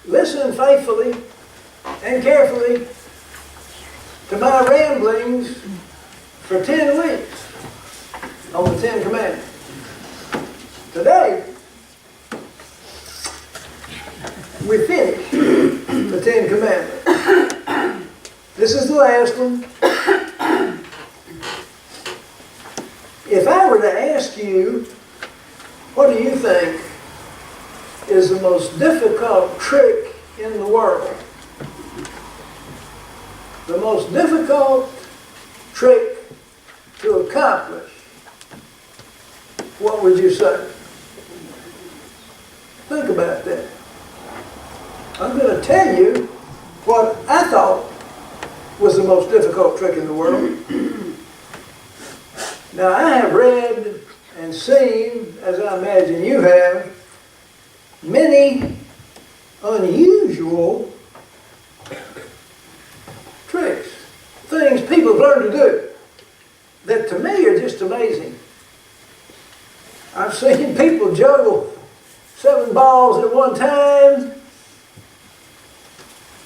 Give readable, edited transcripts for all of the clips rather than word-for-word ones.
listen faithfully and carefully to my ramblings for 10 weeks on the Ten Commandments. Today, we finish the Ten Commandments. This is the last one. If I were to ask you, what do you think is the most difficult trick in the world? The most difficult trick to accomplish, what would you say? Think about that. I'm going to tell you what I thought was the most difficult trick in the world. Now, I have read and seen, as I imagine you have, many unusual tricks, things people have learned to do that to me are just amazing. I've seen people juggle 7 balls at one time.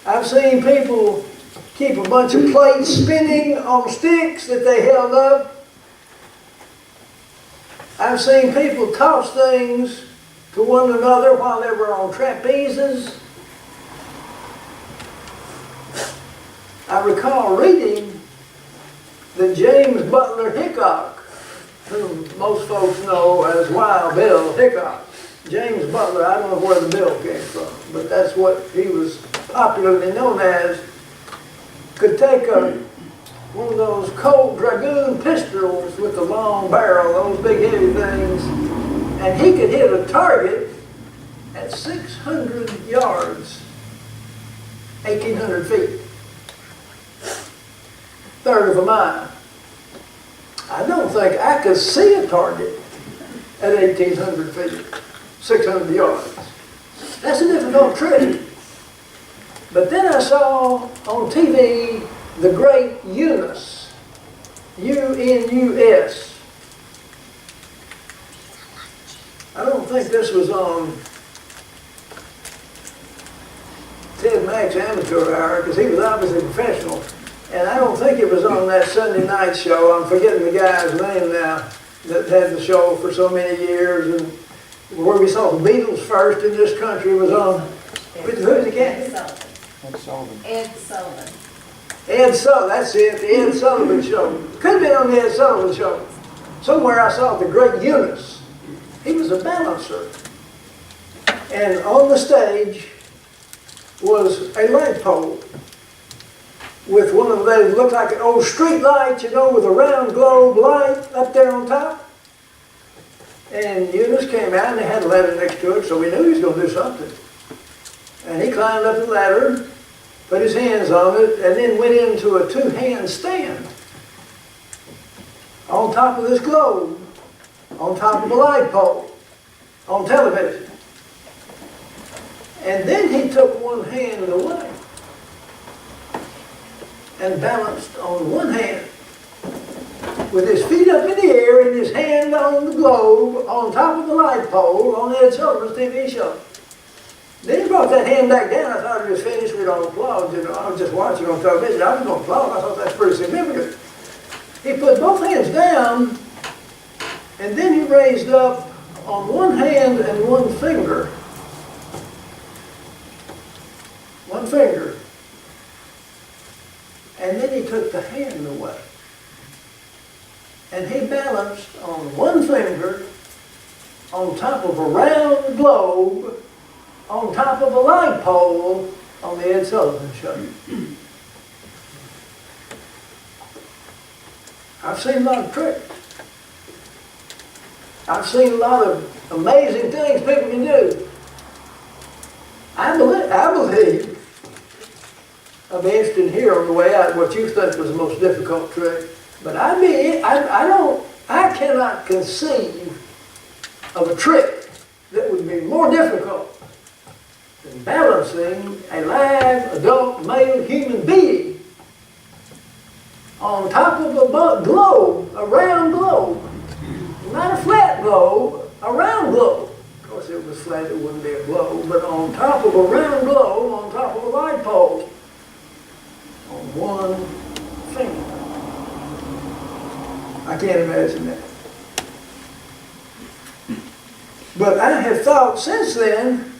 I've seen people keep a bunch of plates spinning on sticks that they held up. I've seen people toss things to one another while they were on trapezes. I recall reading that James Butler Hickok, whom most folks know as Wild Bill Hickok. James Butler, I don't know where the bill came from, but that's what he was popularly known as, could take one of those Colt Dragoon pistols with the long barrel, those big heavy things, and he could hit a target at 600 yards, 1,800 feet, third of a mile. I don't think I could see a target at 1,800 feet, 600 yards. That's a difficult trick. But then I saw on TV the great Eunice, U-N-U-S. I don't think this was on Ted Mack's Amateur Hour, because he was obviously professional. And I don't think it was on that Sunday night show. I'm forgetting the guy's name now that had the show for so many years. And where we saw the Beatles first in this country was on, who's the guy? Ed Sullivan. Ed Sullivan. Ed Sullivan, that's it, the Ed Sullivan Show. Could have been on the Ed Sullivan Show. Somewhere I saw the great Eunice. He was a balancer. And on the stage was a light pole with one of those, looked like an old street light, you know, with a round globe light up there on top. And Eunice came out and they had a ladder next to it, so we knew he was going to do something. And he climbed up the ladder, put his hands on it, and then went into a 2-hand stand on top of this globe, on top of a light pole, on television. And then he took one hand away and balanced on one hand with his feet up in the air and his hand on the globe on top of the light pole on Ed Sullivan's TV show. Then he brought that hand back down. I thought it was finished. We don't applaud. You know, I was just watching on television. I was going to applaud. I thought that's pretty significant. He put both hands down, and then he raised up on one hand and one finger. One finger. And then he took the hand away. And he balanced on one finger on top of a round globe on top of a light pole on the Ed Sullivan Show. I've seen a lot of tricks. I've seen a lot of amazing things people can do. I believe, I'll be interested to hear on the way out what you think was the most difficult trick, but I cannot conceive of a trick that would be more difficult than balancing a live, adult, male human being on top of a globe, a round globe, not a flat globe, a round globe. Of course, if it was flat, it wouldn't be a globe, but on top of a round globe, on top of a light pole, on one finger. I can't imagine that. But I have thought since then,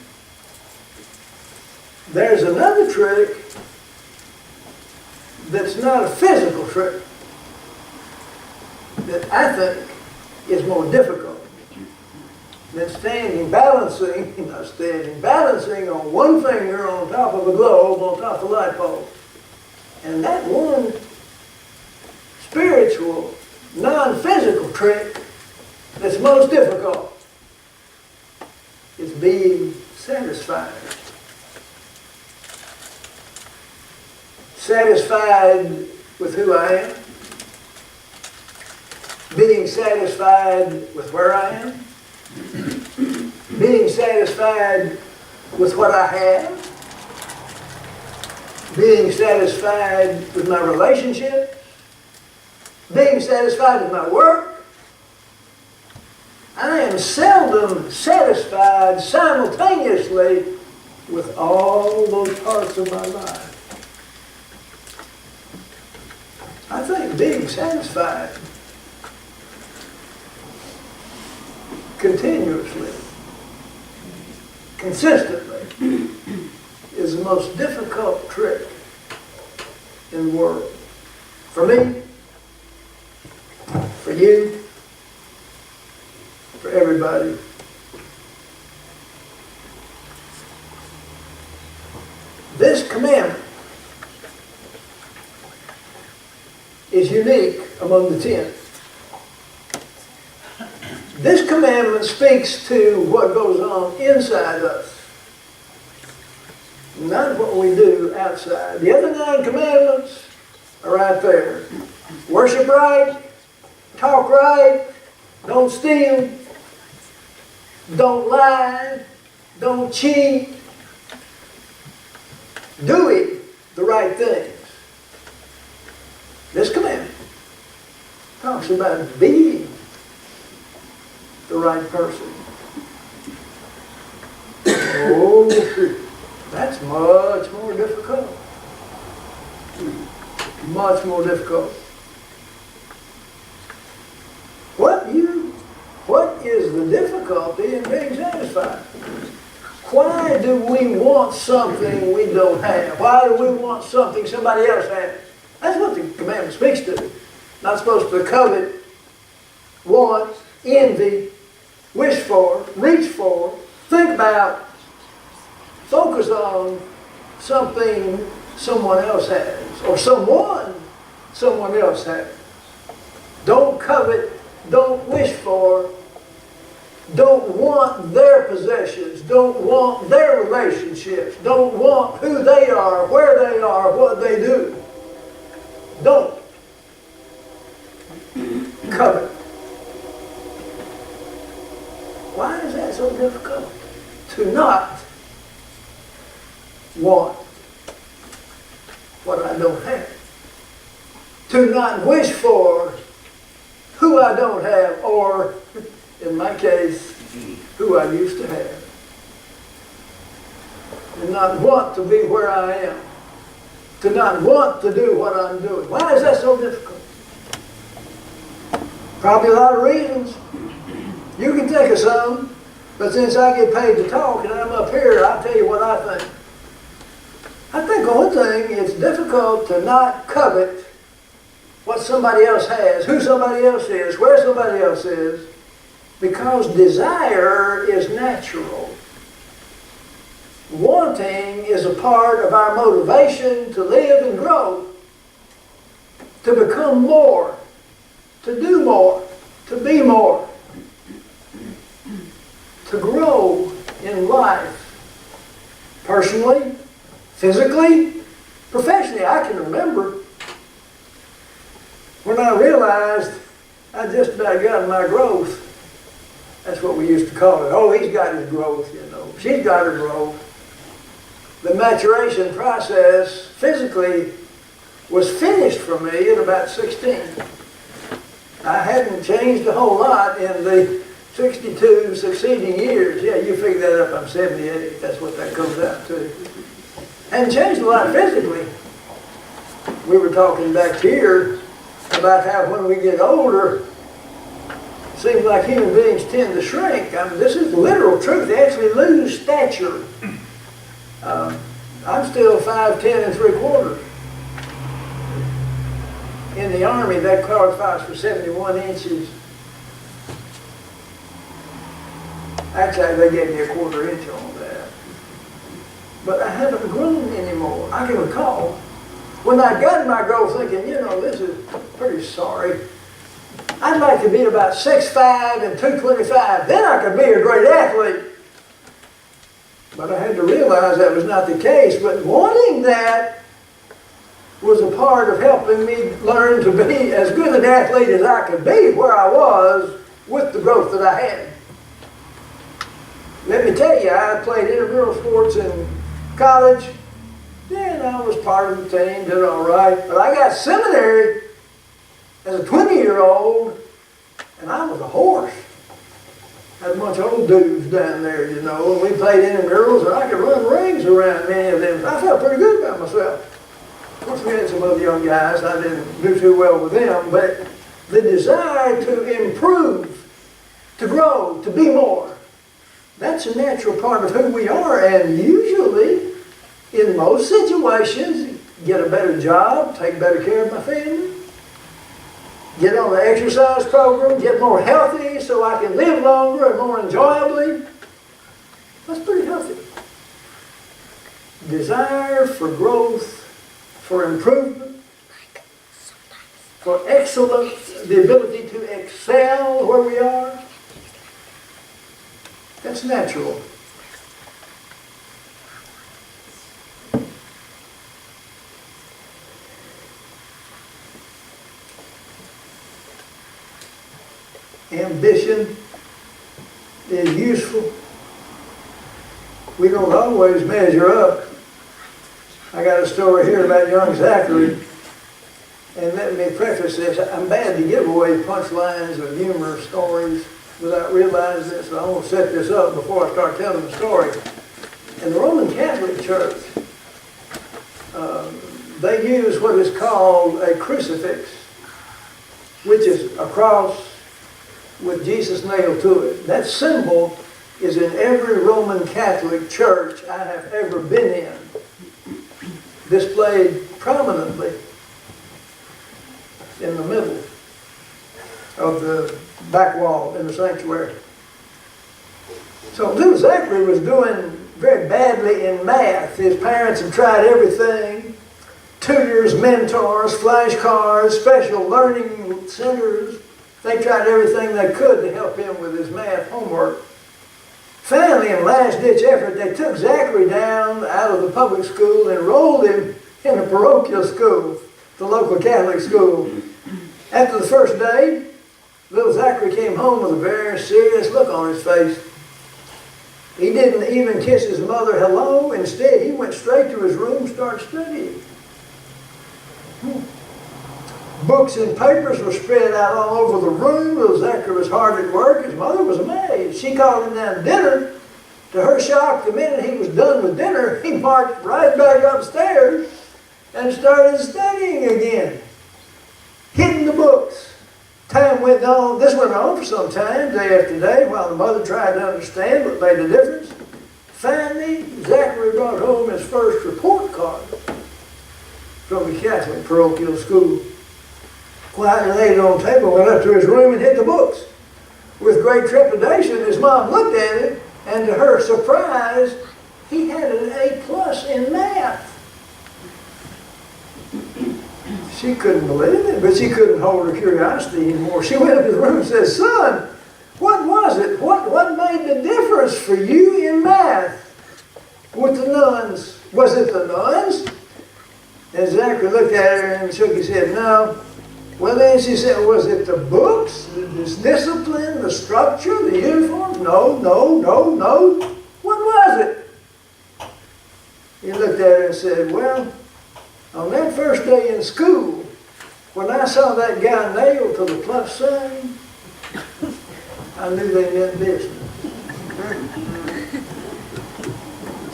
there's another trick that's not a physical trick that I think is more difficult than balancing on one finger on top of a globe, on top of a light pole. And that one spiritual, non-physical trick that's most difficult is being satisfied. Satisfied with who I am. Being satisfied with where I am. Being satisfied with what I have. Being satisfied with my relationships. Being satisfied with my work. I am seldom satisfied simultaneously with all those parts of my life. I think being satisfied continuously, consistently, is the most difficult trick in the world. For me, for you, for everybody. This commandment is unique among the 10. This commandment speaks to what goes on inside us, not what we do outside. The other 9 commandments are right there. Worship right, talk right, don't steal, don't lie, don't cheat, doing the right things. This commandment talks about being the right person. Oh, that's much more difficult. Much more difficult. What is the difficulty in being satisfied? Why do we want something we don't have? Why do we want something somebody else has? That's what the commandment speaks to. Not supposed to covet, want, envy, wish for, reach for, think about, focus on something someone else has, or someone else has. Don't covet, don't wish for, don't want their possessions, don't want their relationships, don't want who they are, where they are, what they do. Don't covet. Why is that so difficult? To not want what I don't have. To not wish for who I don't have, or, in my case, who I used to have. To not want to be where I am. To not want to do what I'm doing. Why is that so difficult? Probably a lot of reasons. You can think of some, but since I get paid to talk and I'm up here, I'll tell you what I think. I think one thing, it's difficult to not covet what somebody else has, who somebody else is, where somebody else is, because desire is natural. Wanting is a part of our motivation to live and grow, to become more, to do more, to be more, to grow in life, personally, physically, professionally. I can remember when I realized I just about got my growth. That's what we used to call it. Oh, he's got his growth, you know. She's got her growth. The maturation process physically was finished for me at about 16. I hadn't changed a whole lot in the 62 succeeding years. Yeah, you figure that up, I'm 78. That's what that comes out to. And changed a lot physically. We were talking back here about how when we get older, it seems like human beings tend to shrink. I mean, this is literal truth. They actually lose stature. I'm still 5'10" and 3/4. In the Army, that qualifies for 71 inches. Actually, they gave me a 1/4 inch on that. But I haven't grown anymore. I can recall when I got my goal thinking, you know, this is pretty sorry. I'd like to be about 6'5" and 225. Then I could be a great athlete. But I had to realize that was not the case. But wanting that was a part of helping me learn to be as good an athlete as I could be where I was with the growth that I had. Let me tell you, I played intramural sports in college. Yeah, and I was part of the team, did all right. But I got seminary as a 20-year-old, and I was a horse. Had a bunch of old dudes down there, you know, and we played intramurals, and I could run rings around many of them. I felt pretty good about myself. Of course, we had some other young guys. I didn't do too well with them, but the desire to improve, to grow, to be more, that's a natural part of who we are. And usually, in most situations, get a better job, take better care of my family, get on the exercise program, get more healthy so I can live longer and more enjoyably. That's pretty healthy. Desire for growth, for improvement, for excellence, the ability to excel where we are. That's natural. Ambition is useful. We don't always measure up. I got a story here about young Zachary, and let me preface this. I'm bad to give away punchlines or humorous stories without realizing this, so I want to set this up before I start telling the story. In the Roman Catholic Church, they use what is called a crucifix, which is a cross with Jesus nailed to it. That symbol is in every Roman Catholic church I have ever been in, displayed prominently in the middle of the back wall in the sanctuary. So little Zachary was doing very badly in math. His parents had tried everything: tutors, mentors, flashcards, special learning centers. They tried everything they could to help him with his math homework. Finally, in last-ditch effort, they took Zachary down out of the public school and enrolled him in a parochial school, the local Catholic school. After the first day, little Zachary came home with a very serious look on his face. He didn't even kiss his mother hello. Instead, he went straight to his room and started studying. Books and papers were spread out all over the room. Little Zachary was hard at work. His mother was amazed. She called him down to dinner. To her shock, the minute he was done with dinner, he marched right back upstairs and started studying again, hitting the books. Time went on. This went on for some time, day after day, while the mother tried to understand what made the difference. Finally, Zachary brought home his first report card from the Catholic parochial school. Quietly laid it on the table, went up to his room and hit the books. With great trepidation, his mom looked at it, and to her surprise, he had an A+ in math. She couldn't believe it, but she couldn't hold her curiosity anymore. She went up to the room and said, "Son, what was it? What made the difference for you in math with the nuns? Was it the nuns?" And Zachary looked at her and shook his head, "No." Well, then she said, "Was it the books, the discipline, the structure, the uniforms?" No. What was it?" He looked at her and said, "Well, on that first day in school, when I saw that guy nailed to the plus sign, I knew they meant business.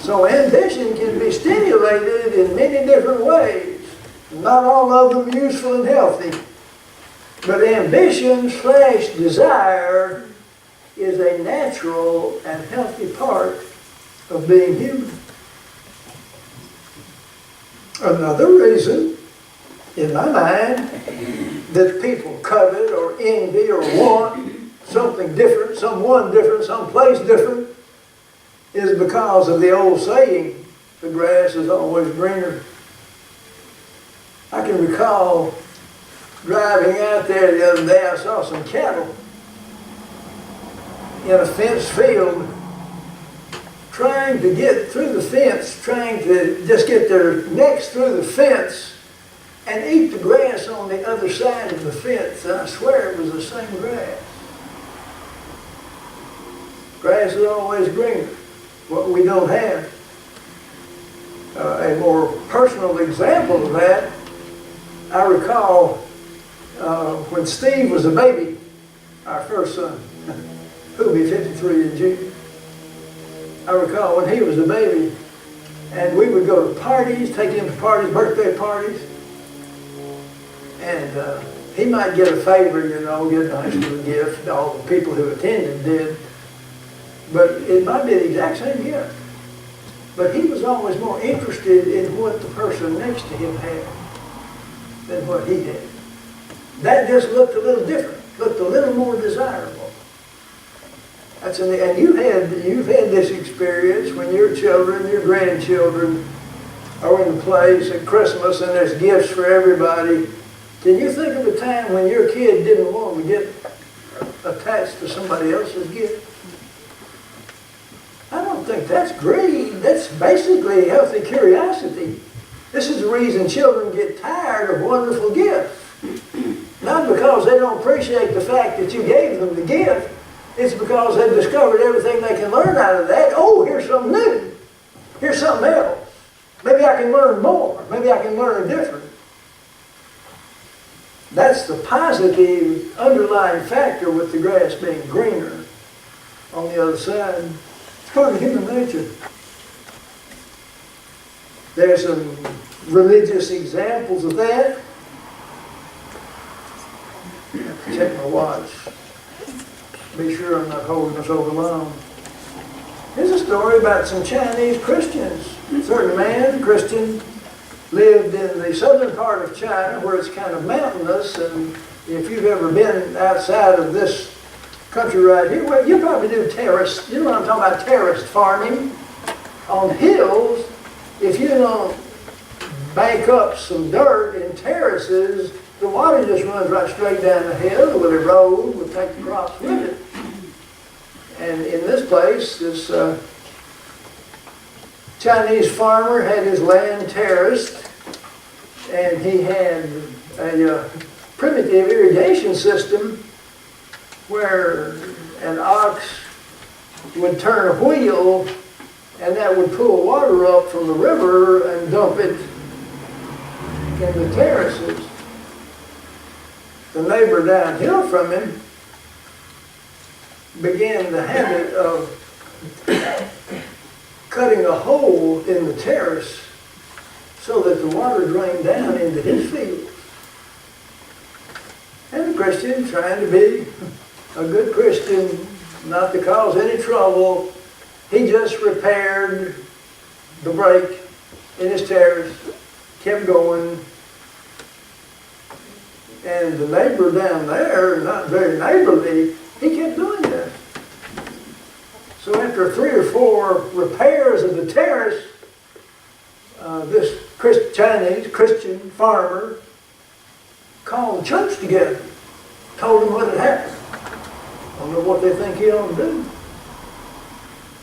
So ambition can be stimulated in many different ways. Not all of them useful and healthy. But ambition / desire is a natural and healthy part of being human. Another reason, in my mind, that people covet or envy or want something different, someone different, someplace different, is because of the old saying, the grass is always greener. I can recall driving out there the other day, I saw some cattle in a fenced field trying to get through the fence, trying to just get their necks through the fence and eat the grass on the other side of the fence. And I swear it was the same grass. Grass is always greener. What we don't have. A more personal example of that, I recall when Steve was a baby, our first son, who'll be 53 in June. I recall when he was a baby, and we would go to parties, take him to parties, birthday parties, and he might get a favor, you know, get a nice little gift. All the people who attended did. But it might be the exact same gift. But he was always more interested in what the person next to him had than what he had. That just looked a little different, looked a little more desirable. And you've had this experience when your children, your grandchildren are in a place at Christmas and there's gifts for everybody. Can you think of a time when your kid didn't want to get attached to somebody else's gift? I don't think that's greed. That's basically healthy curiosity. This is the reason children get tired of wonderful gifts. Not because they don't appreciate the fact that you gave them the gift. It's because they've discovered everything they can learn out of that. Oh, here's something new. Here's something else. Maybe I can learn more. Maybe I can learn different. That's the positive underlying factor with the grass being greener on the other side. It's part of human nature. There's some religious examples of that. I have to check my watch. Be sure I'm not holding us over long. Here's a story about some Chinese Christians. A certain man, Christian, lived in the southern part of China where it's kind of mountainous, and if you've ever been outside of this country right here, well, you probably do terrace. You know what I'm talking about, terraced farming. On hills, if you don't bank up some dirt in terraces, the water just runs right straight down the hill. It will erode, will take the crops with it. And in this place, this Chinese farmer had his land terraced, and he had a primitive irrigation system where an ox would turn a wheel, and that would pull water up from the river and dump it in the terraces. The neighbor downhill from him began the habit of cutting a hole in the terrace so that the water drained down into his field. And the Christian, trying to be a good Christian, not to cause any trouble, he just repaired the break in his terrace, kept going. And the neighbor down there, not very neighborly, he kept doing that. So after 3 or 4 repairs of the terrace, this Chinese Christian farmer called the church together, told them what had happened. I don't know what they think he ought to do.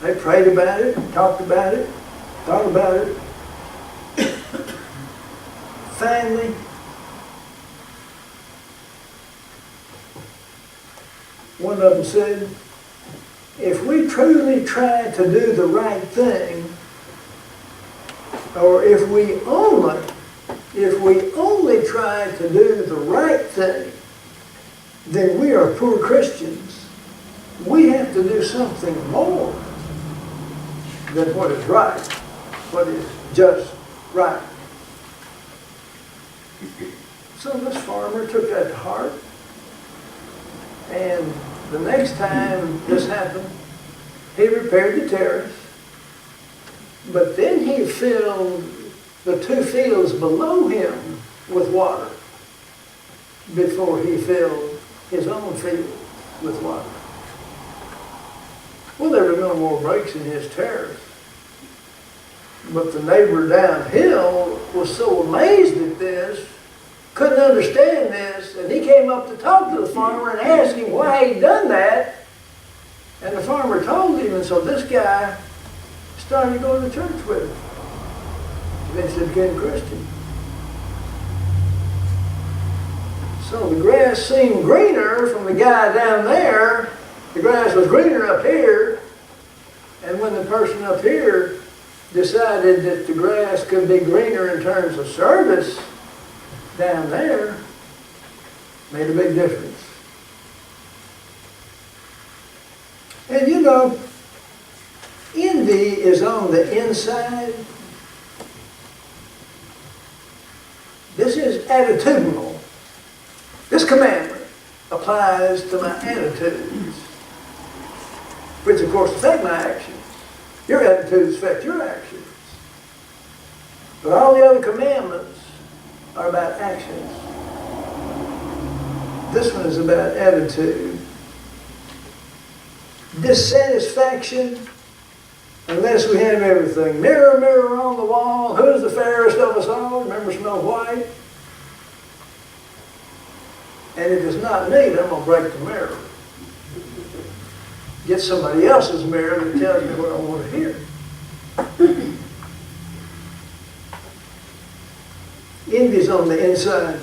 They prayed about it, talked about it, thought about it. Finally, one of them said, if we truly try to do the right thing, or if we only try to do the right thing, then we are poor Christians. we have to do something more than what is right, what is just right. So this farmer took that to heart, and the next time this happened, he repaired the terrace, but then he filled the 2 fields below him with water before he filled his own field with water. Well, there were no more breaks in his terrace. But the neighbor downhill was so amazed at this, couldn't understand this, and he came up to talk to the farmer and asked him why he'd done that. And the farmer told him, and so this guy started going to church with him. Eventually became a Christian. So the grass seemed greener from the guy down there. The grass was greener up here. And when the person up here decided that the grass could be greener in terms of service, down there made a big difference. And you know, envy is on the inside. This is attitudinal. This commandment applies to my attitudes, which of course affect my actions. Your attitudes affect your actions. But all the other commandments are about actions. This one is about attitude. Dissatisfaction, unless we have everything. Mirror, mirror on the wall, who's the fairest of us all? Remember Snow White? And if it's not me, then I'm going to break the mirror. Get somebody else's mirror that tells me what I want to hear. Envy's on the inside.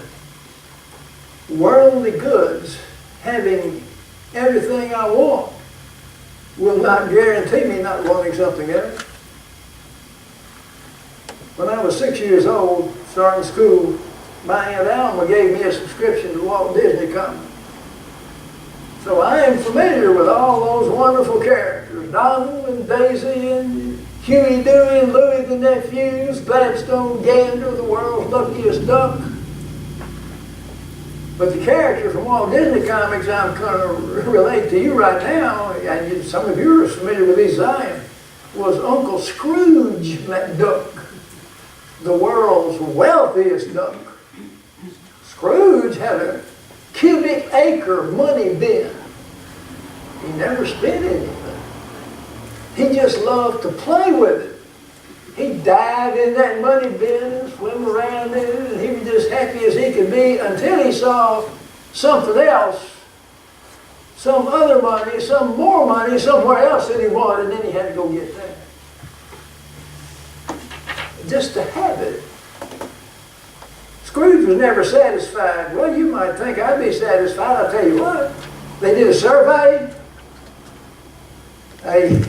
Worldly goods, having everything I want, will not guarantee me not wanting something else. When I was 6 years old, starting school, my Aunt Alma gave me a subscription to Walt Disney Company. So I am familiar with all those wonderful characters, Donald and Daisy and Huey, Dewey and Louie the Nephews, Gladstone Gander, the world's luckiest duck. But the character from Walt Disney Comics I'm going to relate to you right now, and some of you are familiar with these, I am, was Uncle Scrooge McDuck, the world's wealthiest duck. Scrooge had a cubic acre money bin. He never spent anything. He just loved to play with it. He'd dive in that money bin and swim around in it, and he was just happy as he could be until he saw something else, some other money, some more money somewhere else that he wanted, and then he had to go get that. Just to have it. Scrooge was never satisfied. Well, you might think I'd be satisfied. I'll tell you what. They did a survey. A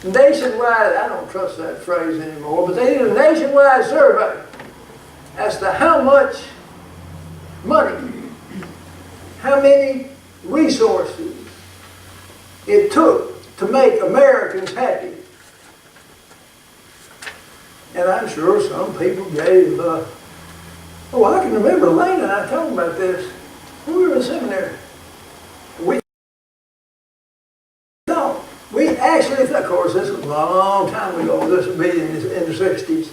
nationwide, I don't trust that phrase anymore, but they did a nationwide survey as to how much money, how many resources it took to make Americans happy. And I'm sure some people gave, I can remember Lane and I talking about this when we were in seminary. We actually, of course, this was a long time ago, this would be in the 60s.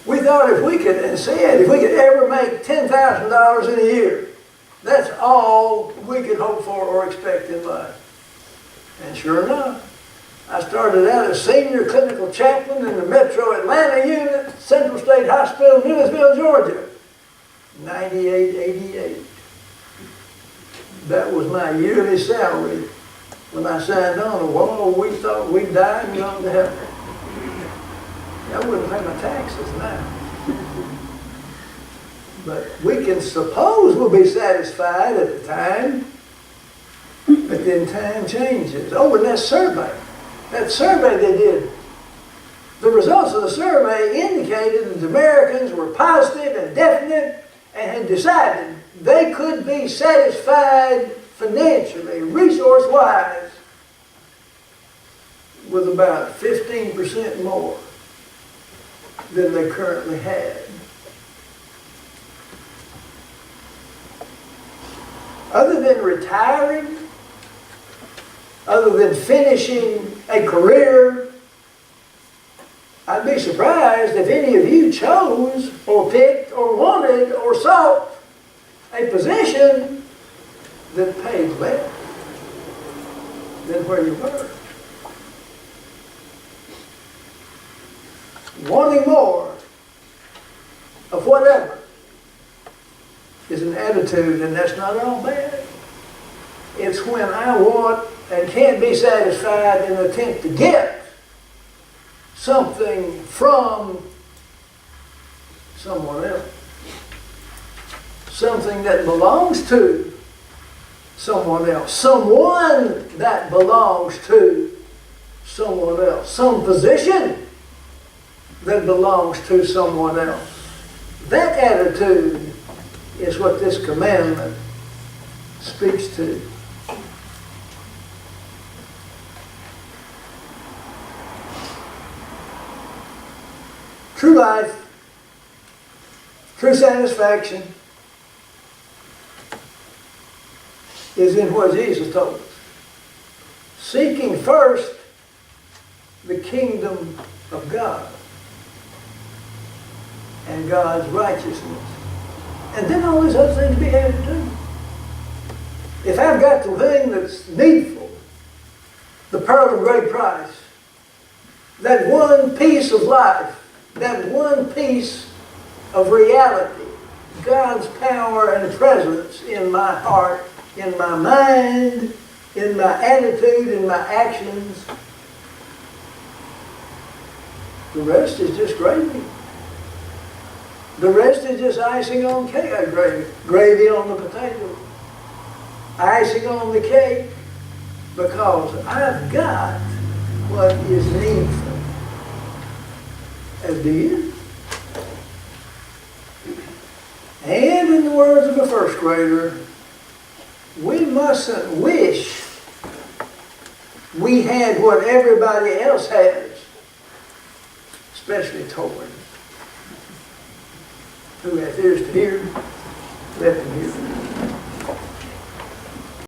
We thought if we could, and said, if we could ever make $10,000 in a year, that's all we could hope for or expect in life. And sure enough, I started out as senior clinical chaplain in the Metro Atlanta unit, Central State Hospital, Millersville, Georgia, 98, 88. That was my yearly salary. When I signed on, whoa, we thought we'd die and gone to heaven. I wouldn't pay my taxes now. But we can suppose we'll be satisfied at the time, but then time changes. Oh, and that survey they did, the results of the survey indicated that the Americans were positive and definite and had decided they could be satisfied financially, resource-wise, with about 15% more than they currently had. Other than retiring, other than finishing a career, I'd be surprised if any of you chose or picked or wanted or sought a position that paid less than where you were. Wanting more of whatever is an attitude, and that's not all bad. It's when I want and can't be satisfied in an attempt to get something from someone else. Something that belongs to someone else. Someone that belongs to someone else. Some position that belongs to someone else. That attitude is what this commandment speaks to. True life, true satisfaction is in what Jesus told us. Seeking first the kingdom of God and God's righteousness. And then all these other things be added to. If I've got the thing that's needful, the pearl of great price, that one piece of life, that one piece of reality, God's power and presence in my heart, in my mind, in my attitude, in my actions, the rest is just gravy. The rest is just icing on cake, gravy on the potato, icing on the cake, because I've got what is needful. As do you. And in the words of a first grader, we mustn't wish we had what everybody else has, especially Torin. Who hath ears to hear, let them hear.